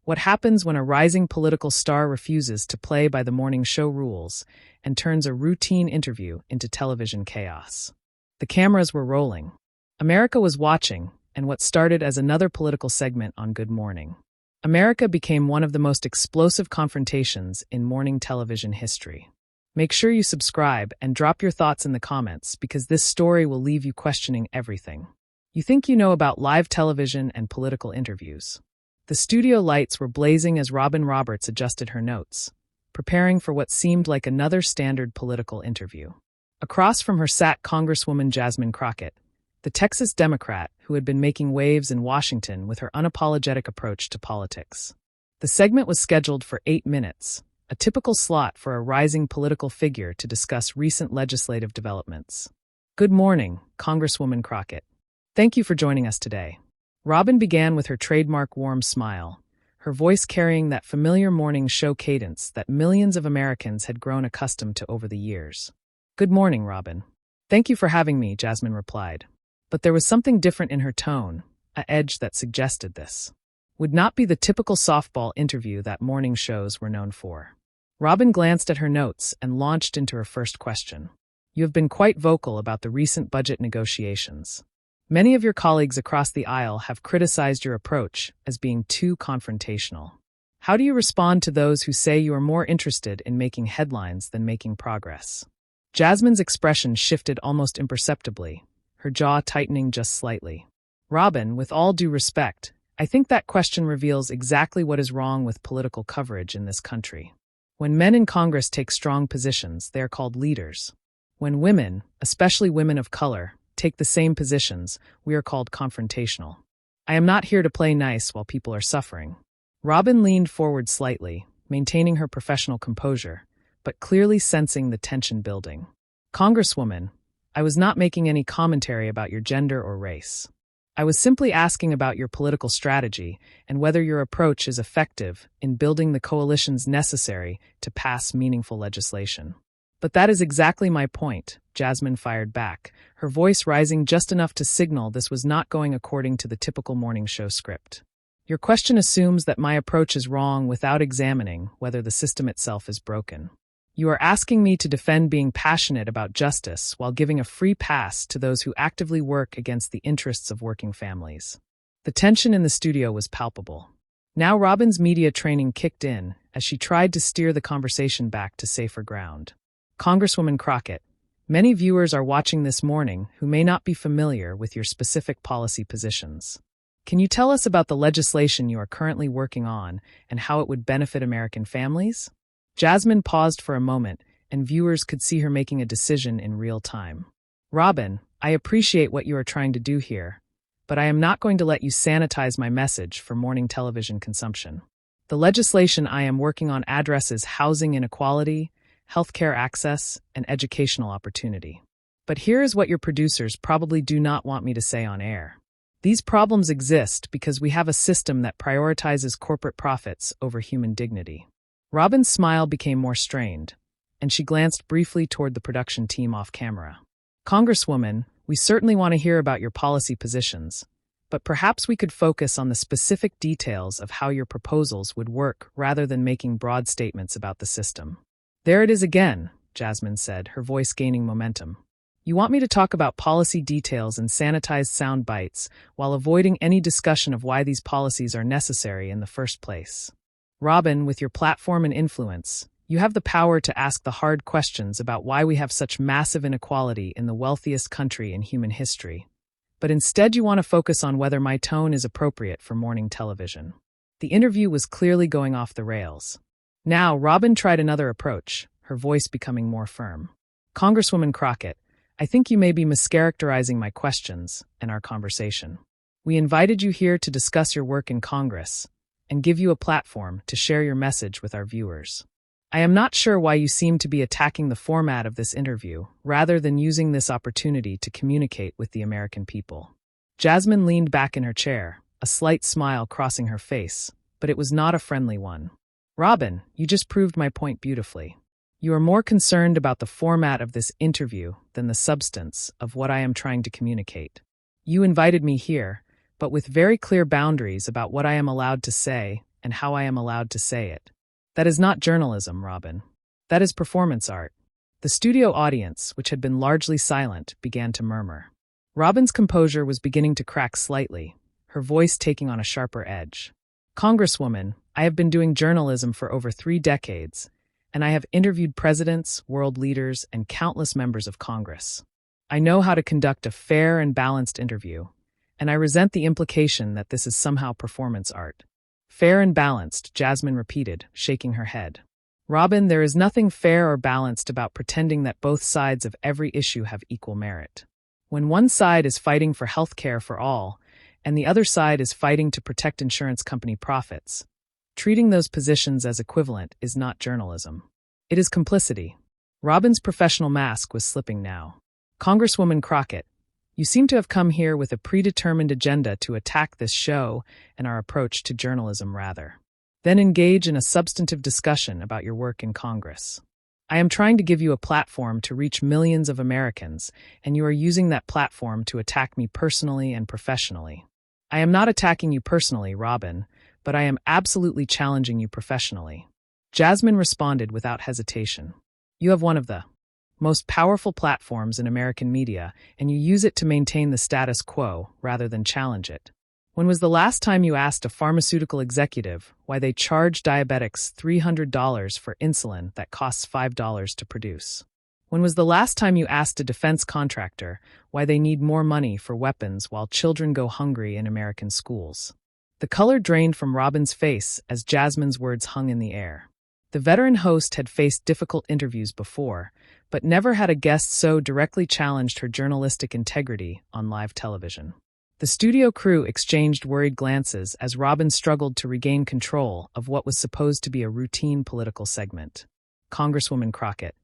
What happens when a rising political star refuses to play by the morning show rules and turns a routine interview into television chaos? The cameras were rolling. America was watching, and what started as another political segment on Good Morning America became one of the most explosive confrontations in morning television history. Make sure you subscribe and drop your thoughts in the comments because this story will leave you questioning everything you think you know about live television and political interviews. The studio lights were blazing as Robin Roberts adjusted her notes, preparing for what seemed like another standard political interview. Across from her sat Congresswoman Jasmine Crockett, the Texas Democrat who had been making waves in Washington with her unapologetic approach to politics. The segment was scheduled for 8 minutes, a typical slot for a rising political figure to discuss recent legislative developments. Good morning, Congresswoman Crockett. Thank you for joining us today. Robin began with her trademark warm smile, her voice carrying that familiar morning show cadence that millions of Americans had grown accustomed to over the years. Good morning, Robin. Thank you for having me, Jasmine replied. But there was something different in her tone, an edge that suggested this would not be the typical softball interview that morning shows were known for. Robin glanced at her notes and launched into her first question. You have been quite vocal about the recent budget negotiations. Many of your colleagues across the aisle have criticized your approach as being too confrontational. How do you respond to those who say you are more interested in making headlines than making progress? Jasmine's expression shifted almost imperceptibly, her jaw tightening just slightly. Robin, with all due respect, I think that question reveals exactly what is wrong with political coverage in this country. When men in Congress take strong positions, they are called leaders. When women, especially women of color, take the same positions, we are called confrontational. I am not here to play nice while people are suffering. Robin leaned forward slightly, maintaining her professional composure, but clearly sensing the tension building. Congresswoman, I was not making any commentary about your gender or race. I was simply asking about your political strategy and whether your approach is effective in building the coalitions necessary to pass meaningful legislation. But that is exactly my point, Jasmine fired back, her voice rising just enough to signal this was not going according to the typical morning show script. Your question assumes that my approach is wrong without examining whether the system itself is broken. You are asking me to defend being passionate about justice while giving a free pass to those who actively work against the interests of working families. The tension in the studio was palpable. Now Robin's media training kicked in as she tried to steer the conversation back to safer ground. Congresswoman Crockett, many viewers are watching this morning who may not be familiar with your specific policy positions. Can you tell us about the legislation you are currently working on and how it would benefit American families? Jasmine paused for a moment, and viewers could see her making a decision in real time. Robin, I appreciate what you are trying to do here, but I am not going to let you sanitize my message for morning television consumption. The legislation I am working on addresses housing inequality, healthcare access, and educational opportunity. But here is what your producers probably do not want me to say on air. These problems exist because we have a system that prioritizes corporate profits over human dignity. Robin's smile became more strained, and she glanced briefly toward the production team off camera. Congresswoman, we certainly want to hear about your policy positions, but perhaps we could focus on the specific details of how your proposals would work rather than making broad statements about the system. There it is again, Jasmine said, her voice gaining momentum. You want me to talk about policy details and sanitized sound bites while avoiding any discussion of why these policies are necessary in the first place. Robin, with your platform and influence, you have the power to ask the hard questions about why we have such massive inequality in the wealthiest country in human history. But instead you want to focus on whether my tone is appropriate for morning television. The interview was clearly going off the rails. Now, Robin tried another approach, her voice becoming more firm. Congresswoman Crockett, I think you may be mischaracterizing my questions and our conversation. We invited you here to discuss your work in Congress and give you a platform to share your message with our viewers. I am not sure why you seem to be attacking the format of this interview, rather than using this opportunity to communicate with the American people. Jasmine leaned back in her chair, a slight smile crossing her face, but it was not a friendly one. Robin, you just proved my point beautifully. You are more concerned about the format of this interview than the substance of what I am trying to communicate. You invited me here, but with very clear boundaries about what I am allowed to say and how I am allowed to say it. That is not journalism, Robin. That is performance art. The studio audience, which had been largely silent, began to murmur. Robin's composure was beginning to crack slightly, her voice taking on a sharper edge. Congresswoman, I have been doing journalism for over 3 decades, and I have interviewed presidents, world leaders, and countless members of Congress. I know how to conduct a fair and balanced interview, and I resent the implication that this is somehow performance art. Fair and balanced, Jasmine repeated, shaking her head. Robin, there is nothing fair or balanced about pretending that both sides of every issue have equal merit. When one side is fighting for health care for all, and the other side is fighting to protect insurance company profits, treating those positions as equivalent is not journalism. It is complicity. Robin's professional mask was slipping now. Congresswoman Crockett, you seem to have come here with a predetermined agenda to attack this show and our approach to journalism rather. Then engage in a substantive discussion about your work in Congress. I am trying to give you a platform to reach millions of Americans, and you are using that platform to attack me personally and professionally. I am not attacking you personally, Robin, but I am absolutely challenging you professionally. Jasmine responded without hesitation. You have one of the most powerful platforms in American media, and you use it to maintain the status quo rather than challenge it. When was the last time you asked a pharmaceutical executive why they charge diabetics $300 for insulin that costs $5 to produce? When was the last time you asked a defense contractor why they need more money for weapons while children go hungry in American schools? The color drained from Robin's face as Jasmine's words hung in the air. The veteran host had faced difficult interviews before, but never had a guest so directly challenged her journalistic integrity on live television. The studio crew exchanged worried glances as Robin struggled to regain control of what was supposed to be a routine political segment. Congresswoman Crockett,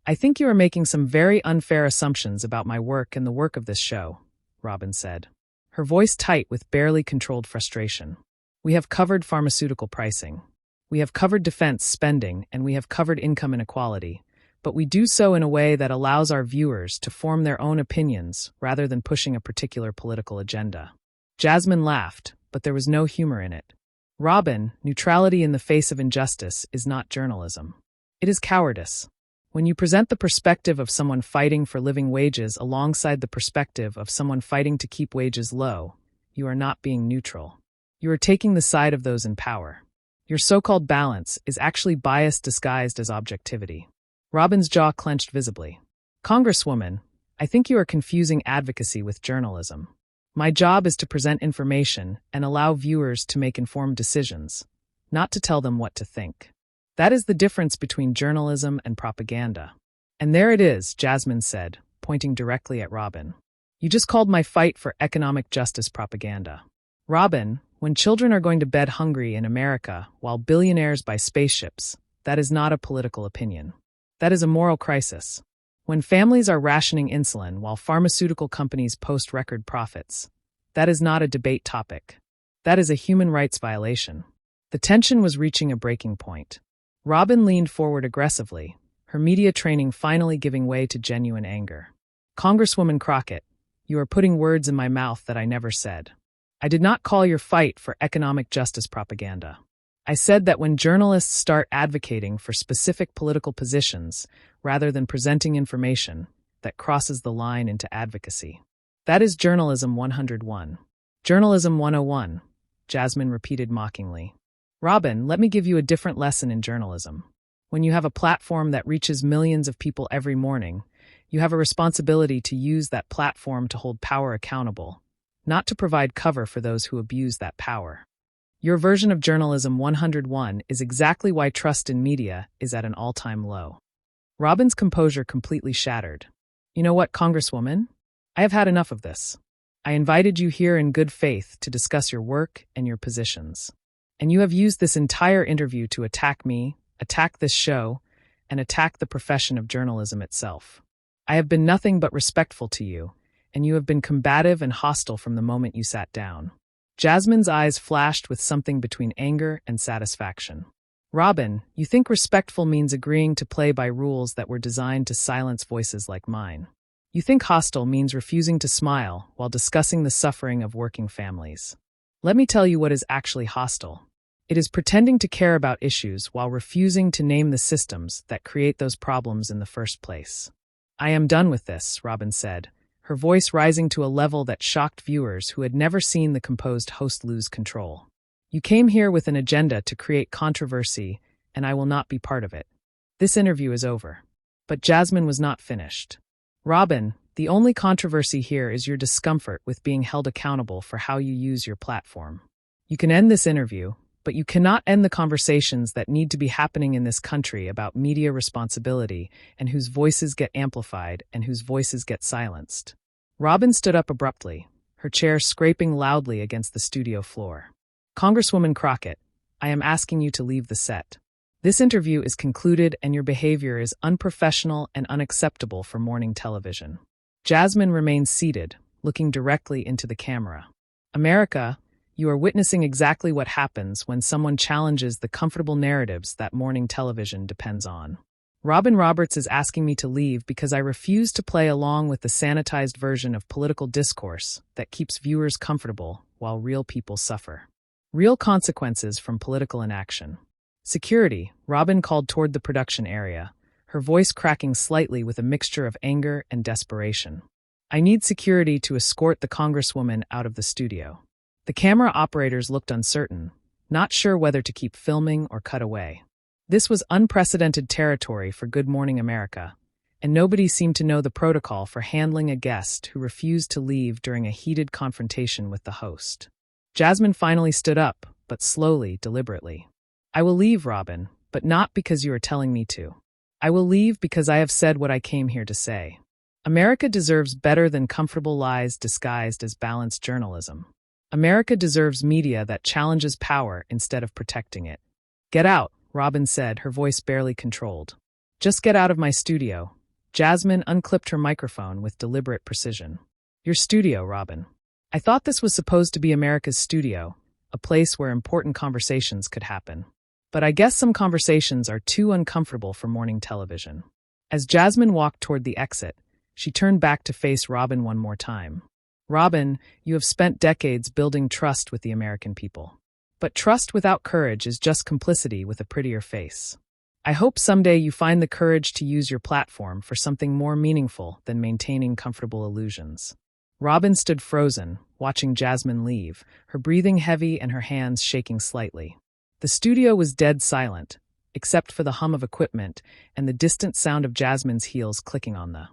I think you are making some very unfair assumptions about my work and the work of this show, Robin said, her voice tight with barely controlled frustration. We have covered pharmaceutical pricing. We have covered defense spending, and we have covered income inequality, but we do so in a way that allows our viewers to form their own opinions rather than pushing a particular political agenda. Jasmine laughed, but there was no humor in it. Robin, neutrality in the face of injustice is not journalism. It is cowardice. When you present the perspective of someone fighting for living wages alongside the perspective of someone fighting to keep wages low, you are not being neutral. You are taking the side of those in power. Your so-called balance is actually bias disguised as objectivity. Robin's jaw clenched visibly. Congresswoman, I think you are confusing advocacy with journalism. My job is to present information and allow viewers to make informed decisions, not to tell them what to think. That is the difference between journalism and propaganda. And there it is, Jasmine said, pointing directly at Robin. You just called my fight for economic justice propaganda. Robin, when children are going to bed hungry in America while billionaires buy spaceships, that is not a political opinion. That is a moral crisis. When families are rationing insulin while pharmaceutical companies post record profits, that is not a debate topic. That is a human rights violation. The tension was reaching a breaking point. Robin leaned forward aggressively, her media training finally giving way to genuine anger. Congresswoman Crockett, you are putting words in my mouth that I never said. I did not call your fight for economic justice propaganda. I said that when journalists start advocating for specific political positions rather than presenting information that crosses the line into advocacy. That is journalism 101. Journalism 101, Jasmine repeated mockingly. Robin, let me give you a different lesson in journalism. When you have a platform that reaches millions of people every morning, you have a responsibility to use that platform to hold power accountable, not to provide cover for those who abuse that power. Your version of journalism 101 is exactly why trust in media is at an all-time low. Robin's composure completely shattered. You know what, Congresswoman? I have had enough of this. I invited you here in good faith to discuss your work and your positions. And you have used this entire interview to attack me, attack this show, and attack the profession of journalism itself. I have been nothing but respectful to you, and you have been combative and hostile from the moment you sat down. Jasmine's eyes flashed with something between anger and satisfaction. Robin, you think respectful means agreeing to play by rules that were designed to silence voices like mine. You think hostile means refusing to smile while discussing the suffering of working families. Let me tell you what is actually hostile. It is pretending to care about issues while refusing to name the systems that create those problems in the first place. I am done with this, Robin said, her voice rising to a level that shocked viewers who had never seen the composed host lose control. You came here with an agenda to create controversy, and I will not be part of it. This interview is over. But Jasmine was not finished. Robin, the only controversy here is your discomfort with being held accountable for how you use your platform. You can end this interview, but you cannot end the conversations that need to be happening in this country about media responsibility and whose voices get amplified and whose voices get silenced. Robin stood up abruptly, her chair scraping loudly against the studio floor. Congresswoman Crockett, I am asking you to leave the set. This interview is concluded and your behavior is unprofessional and unacceptable for morning television. Jasmine remained seated, looking directly into the camera. America, you are witnessing exactly what happens when someone challenges the comfortable narratives that morning television depends on. Robin Roberts is asking me to leave because I refuse to play along with the sanitized version of political discourse that keeps viewers comfortable while real people suffer. Real consequences from political inaction. Security, Robin called toward the production area, her voice cracking slightly with a mixture of anger and desperation. I need security to escort the Congresswoman out of the studio. The camera operators looked uncertain, not sure whether to keep filming or cut away. This was unprecedented territory for Good Morning America, and nobody seemed to know the protocol for handling a guest who refused to leave during a heated confrontation with the host. Jasmine finally stood up, but slowly, deliberately. I will leave, Robin, but not because you are telling me to. I will leave because I have said what I came here to say. America deserves better than comfortable lies disguised as balanced journalism. America deserves media that challenges power instead of protecting it. Get out, Robin said, her voice barely controlled. Just get out of my studio. Jasmine unclipped her microphone with deliberate precision. Your studio, Robin. I thought this was supposed to be America's studio, a place where important conversations could happen. But I guess some conversations are too uncomfortable for morning television. As Jasmine walked toward the exit, she turned back to face Robin one more time. Robin, you have spent decades building trust with the American people. But trust without courage is just complicity with a prettier face. I hope someday you find the courage to use your platform for something more meaningful than maintaining comfortable illusions. Robin stood frozen, watching Jasmine leave, her breathing heavy and her hands shaking slightly. The studio was dead silent, except for the hum of equipment and the distant sound of Jasmine's heels clicking on the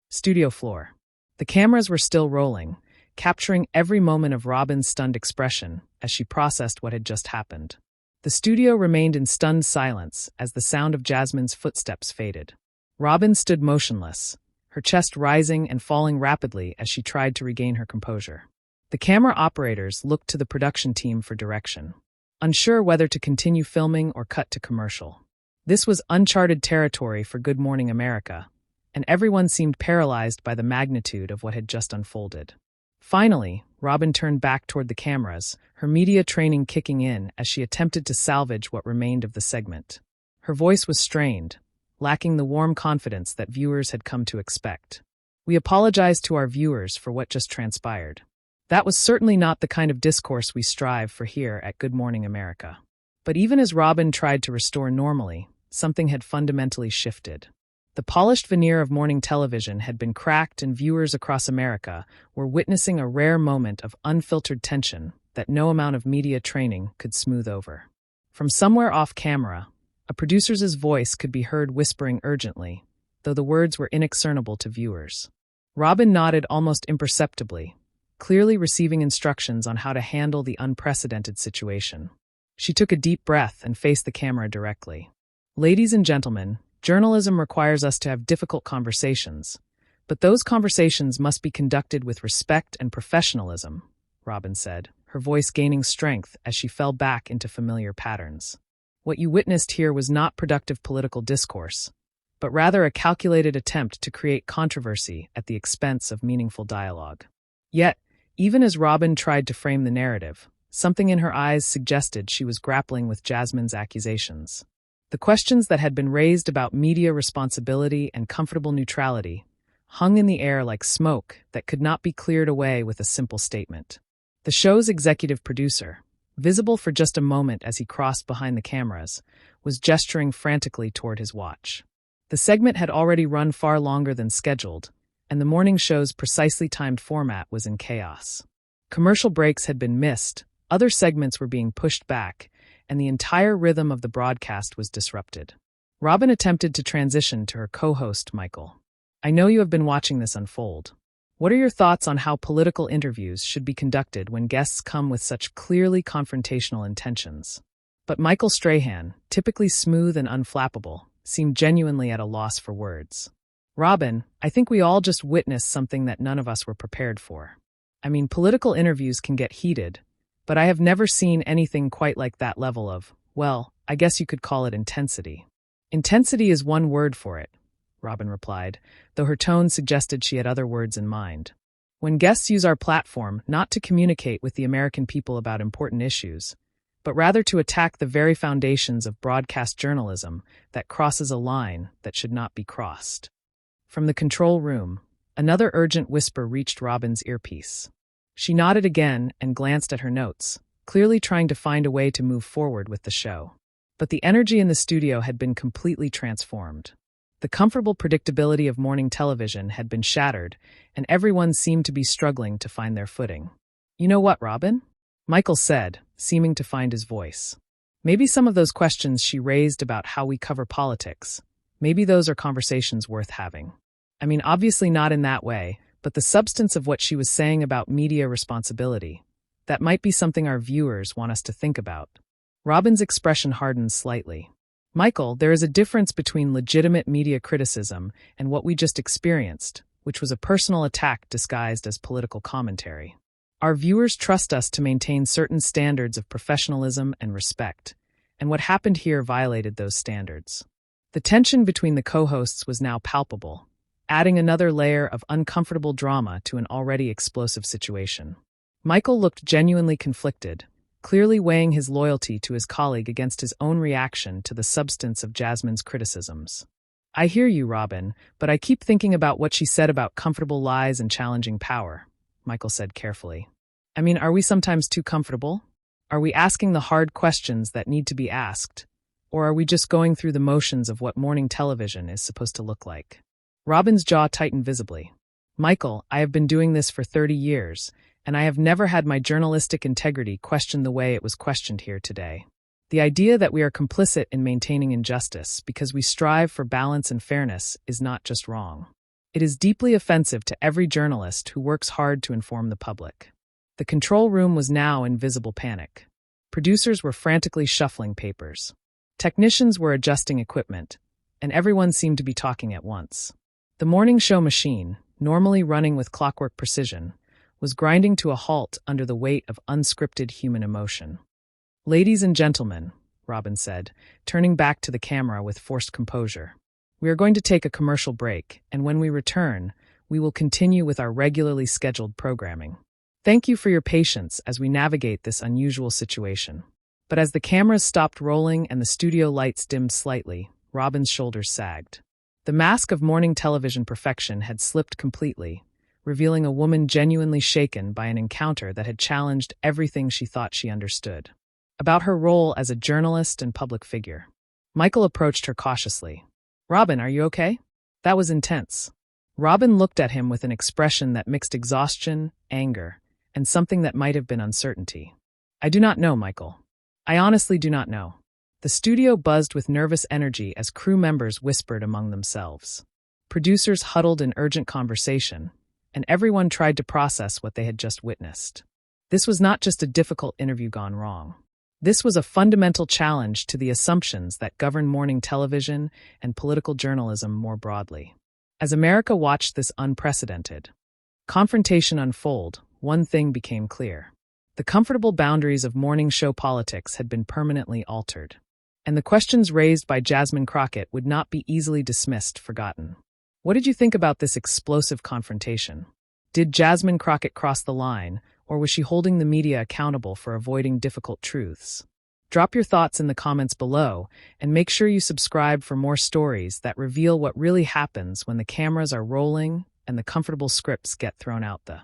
studio floor. The cameras were still rolling, capturing every moment of Robin's stunned expression as she processed what had just happened. The studio remained in stunned silence as the sound of Jasmine's footsteps faded. Robin stood motionless, her chest rising and falling rapidly as she tried to regain her composure. The camera operators looked to the production team for direction, unsure whether to continue filming or cut to commercial. This was uncharted territory for Good Morning America, and everyone seemed paralyzed by the magnitude of what had just unfolded. Finally, Robin turned back toward the cameras, her media training kicking in as she attempted to salvage what remained of the segment. Her voice was strained, lacking the warm confidence that viewers had come to expect. We apologize to our viewers for what just transpired. That was certainly not the kind of discourse we strive for here at Good Morning America. But even as Robin tried to restore normally, something had fundamentally shifted. The polished veneer of morning television had been cracked, and viewers across America were witnessing a rare moment of unfiltered tension that no amount of media training could smooth over. From somewhere off camera, a producer's voice could be heard whispering urgently, though the words were inexorable to viewers. Robin nodded almost imperceptibly, clearly receiving instructions on how to handle the unprecedented situation. She took a deep breath and faced the camera directly. Ladies and gentlemen, journalism requires us to have difficult conversations, but those conversations must be conducted with respect and professionalism, Robin said, her voice gaining strength as she fell back into familiar patterns. What you witnessed here was not productive political discourse, but rather a calculated attempt to create controversy at the expense of meaningful dialogue. Yet, even as Robin tried to frame the narrative, something in her eyes suggested she was grappling with Jasmine's accusations. The questions that had been raised about media responsibility and comfortable neutrality hung in the air like smoke that could not be cleared away with a simple statement. The show's executive producer, visible for just a moment as he crossed behind the cameras, was gesturing frantically toward his watch. The segment had already run far longer than scheduled, and the morning show's precisely timed format was in chaos. Commercial breaks had been missed, other segments were being pushed back, and the entire rhythm of the broadcast was disrupted. Robin attempted to transition to her co-host, Michael. I know you have been watching this unfold. What are your thoughts on how political interviews should be conducted when guests come with such clearly confrontational intentions? But Michael Strahan, typically smooth and unflappable, seemed genuinely at a loss for words. Robin, I think we all just witnessed something that none of us were prepared for. I mean, political interviews can get heated, but I have never seen anything quite like that level of, well, I guess you could call it intensity. Intensity is one word for it, Robin replied, though her tone suggested she had other words in mind. When guests use our platform not to communicate with the American people about important issues, but rather to attack the very foundations of broadcast journalism, that crosses a line that should not be crossed. From the control room, another urgent whisper reached Robin's earpiece. She nodded again and glanced at her notes, clearly trying to find a way to move forward with the show. But the energy in the studio had been completely transformed. The comfortable predictability of morning television had been shattered, and everyone seemed to be struggling to find their footing. You know what, Robin? Michael said, seeming to find his voice. Maybe some of those questions she raised about how we cover politics, maybe those are conversations worth having. I mean, obviously not in that way, but the substance of what she was saying about media responsibility, that might be something our viewers want us to think about. Robin's expression hardened slightly. Michael, there is a difference between legitimate media criticism and what we just experienced, which was a personal attack disguised as political commentary. Our viewers trust us to maintain certain standards of professionalism and respect, and what happened here violated those standards. The tension between the co-hosts was now palpable, adding another layer of uncomfortable drama to an already explosive situation. Michael looked genuinely conflicted, clearly weighing his loyalty to his colleague against his own reaction to the substance of Jasmine's criticisms. I hear you, Robin, but I keep thinking about what she said about comfortable lies and challenging power, Michael said carefully. I mean, are we sometimes too comfortable? Are we asking the hard questions that need to be asked? Or are we just going through the motions of what morning television is supposed to look like? Robin's jaw tightened visibly. Michael, I have been doing this for 30 years, and I have never had my journalistic integrity questioned the way it was questioned here today. The idea that we are complicit in maintaining injustice because we strive for balance and fairness is not just wrong. It is deeply offensive to every journalist who works hard to inform the public. The control room was now in visible panic. Producers were frantically shuffling papers. Technicians were adjusting equipment, and everyone seemed to be talking at once. The morning show machine, normally running with clockwork precision, was grinding to a halt under the weight of unscripted human emotion. Ladies and gentlemen, Robin said, turning back to the camera with forced composure. We are going to take a commercial break, and when we return, we will continue with our regularly scheduled programming. Thank you for your patience as we navigate this unusual situation. But as the cameras stopped rolling and the studio lights dimmed slightly, Robin's shoulders sagged. The mask of morning television perfection had slipped completely, revealing a woman genuinely shaken by an encounter that had challenged everything she thought she understood about her role as a journalist and public figure. Michael approached her cautiously. Robin, are you okay? That was intense. Robin looked at him with an expression that mixed exhaustion, anger, and something that might have been uncertainty. I do not know, Michael. I honestly do not know. The studio buzzed with nervous energy as crew members whispered among themselves. Producers huddled in urgent conversation, and everyone tried to process what they had just witnessed. This was not just a difficult interview gone wrong. This was a fundamental challenge to the assumptions that govern morning television and political journalism more broadly. As America watched this unprecedented confrontation unfold, one thing became clear. The comfortable boundaries of morning show politics had been permanently altered, and the questions raised by Jasmine Crockett would not be easily dismissed, forgotten. What did you think about this explosive confrontation? Did Jasmine Crockett cross the line, or was she holding the media accountable for avoiding difficult truths? Drop your thoughts in the comments below, and make sure you subscribe for more stories that reveal what really happens when the cameras are rolling and the comfortable scripts get thrown out the